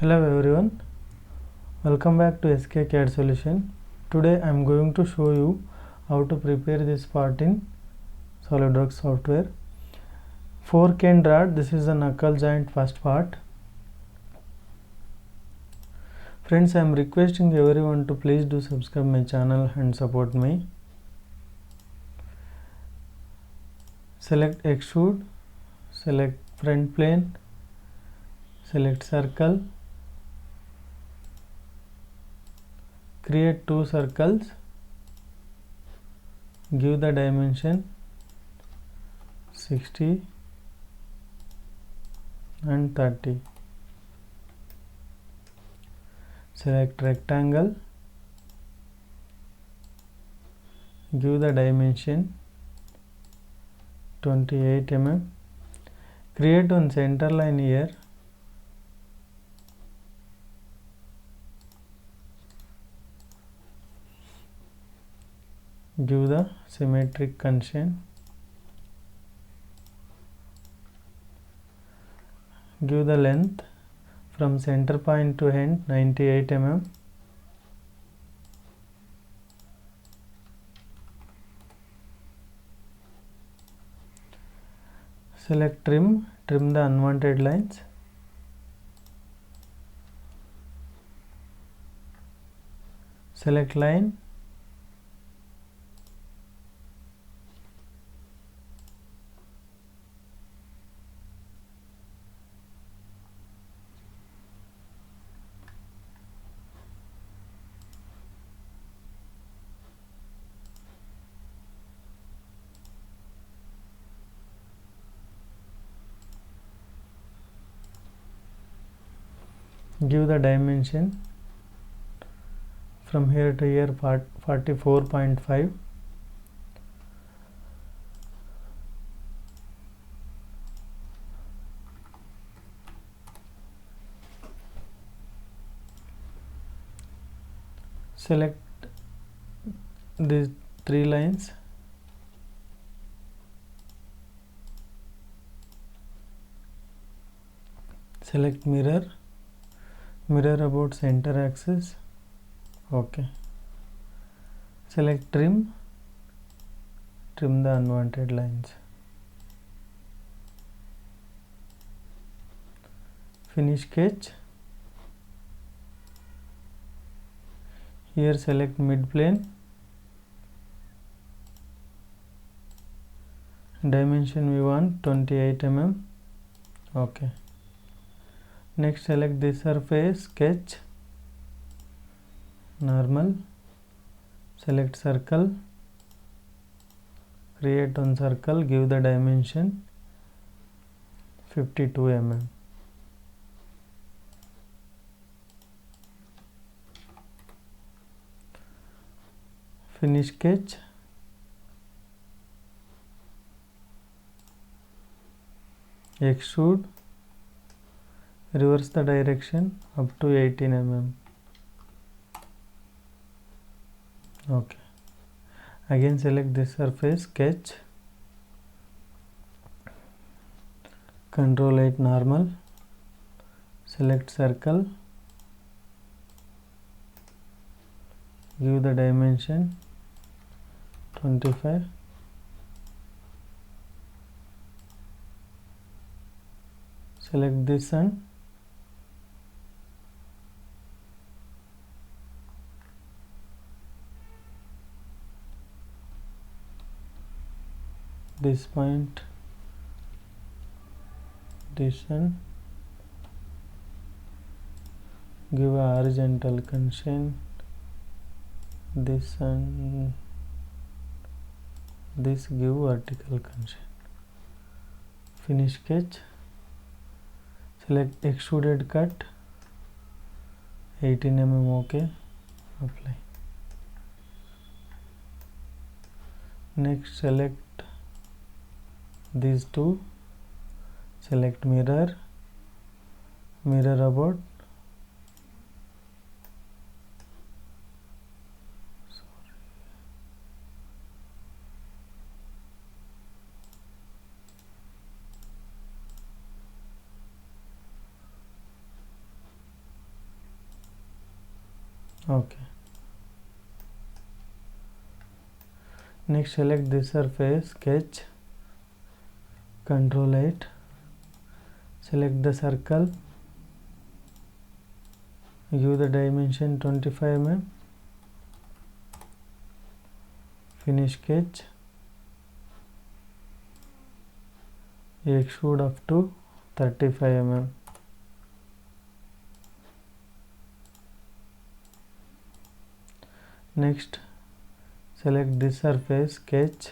Hello everyone, welcome back to SK CAD Solution. Today I am going to show you how to prepare this part in SolidWorks software. Fork and rod, this is the knuckle joint first part. Friends, I am requesting everyone to please do subscribe my channel and support me. Select Extrude, select front plane, select circle, create two circles, give the dimension 60 and 30. Select rectangle, give the dimension 28 mm. Create one center line here. Give the symmetric constraint. Give the length from center point to end 98 mm. Select trim the unwanted lines. Select line. Give the dimension from here to here 44.5. Select these three lines. Select mirror about center axis. Okay. Select trim the unwanted lines. Finish sketch. Here select mid plane. Dimension we want 28 mm. Okay. Next select this surface, sketch, normal, select circle, create one circle, give the dimension 52 mm. Finish sketch. Extrude. Reverse the direction up to 18 mm. Okay. Again select this surface, sketch, Ctrl 8 normal, select circle, give the dimension 25. Select this one. This point, this one, give a horizontal constraint, this one, this give vertical constraint. Finish sketch. Select extruded cut 18 mm. Okay. Apply. Next select these two, select mirror about, Okay. Next select this surface, sketch, Ctrl 8, select the circle, give the dimension 25 mm, finish sketch, extrude up to 35 mm. Next select this surface, sketch,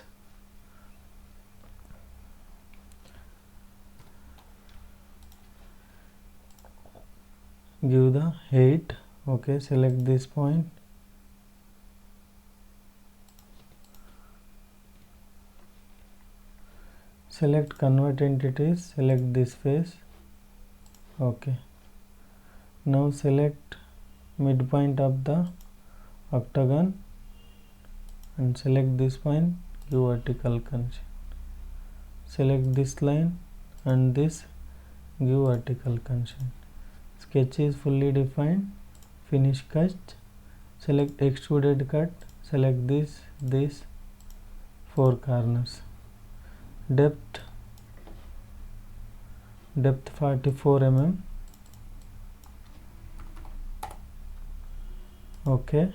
give the height. Okay, select this point, select convert entities, select this face. Okay, now select midpoint of the octagon and select this point, give vertical connection, select this line and this, give vertical connection. Sketch is fully defined, finish cut, select extruded cut, select this 4 corners, depth 44 mm. Okay,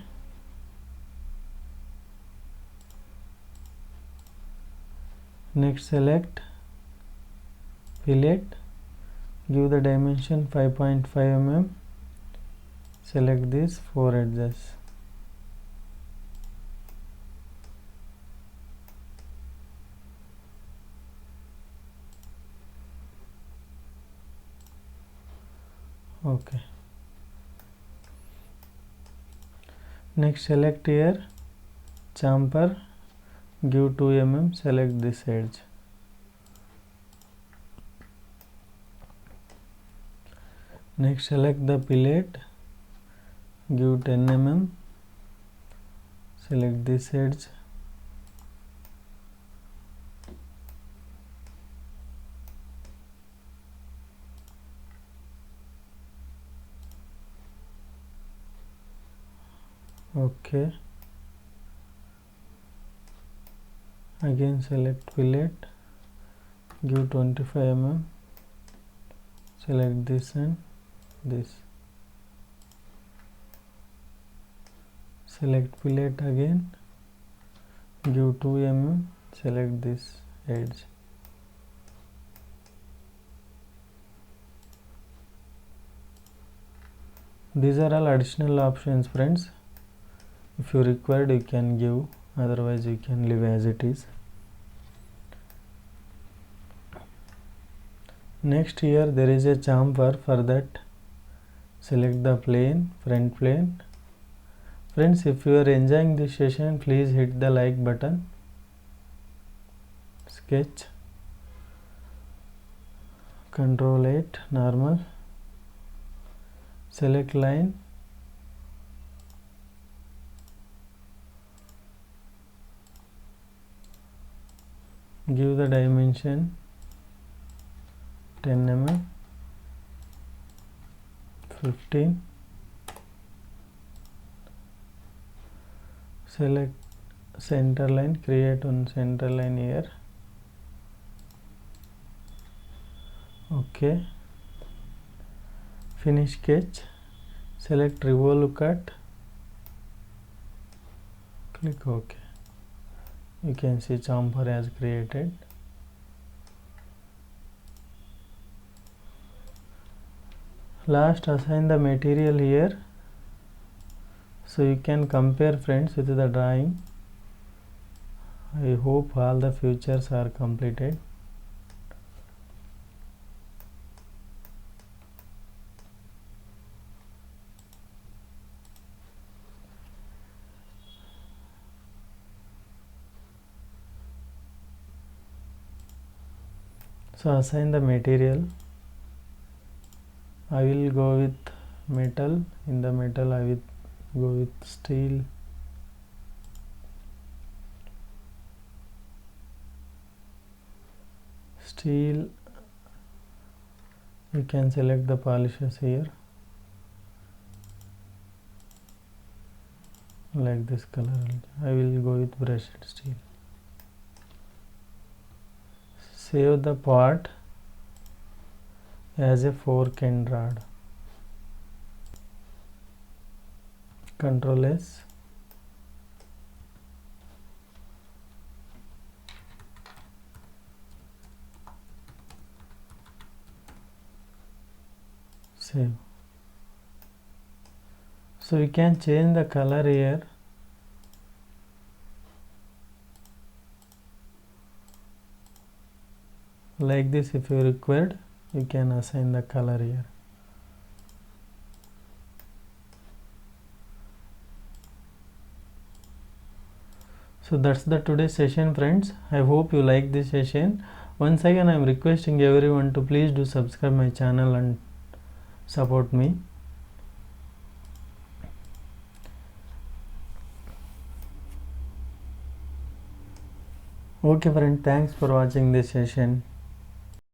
next select fillet, give the dimension 5.5 mm, select this 4 edges. Okay, next select here chamfer, give 2 mm, select this edge. Next select the fillet, give 10 mm, select this edge. Okay, again select fillet, give 25 mm, select this and this, select fillet again, give 2 mm, select this edge. These are all additional options, friends. If you required, you can give, otherwise you can leave as it is. Next here there is a chamfer. For that select the plane, front plane. Friends, if you are enjoying this session, please hit the like button. Sketch, Ctrl 8, normal, select line, give the dimension 10 mm, 15, select center line, create one center line here. Okay, finish sketch, select revolve cut, click OK. You can see chamfer has created. Last, assign the material here, so you can compare, friends, with the drawing. I hope all the features are completed. So assign the material. I will go with metal. In the metal I will go with steel. Steel, you can select the polishes here. like this color. I will go with brushed steel. Save the part as a fork and rod. Ctrl S. Save. So we can change the color here. Like this, if you required, you can assign the color here. So that's the today's session, friends. I hope you like this session. Once again, I am requesting everyone to please do subscribe my channel and support me. Okay friend, thanks for watching this session.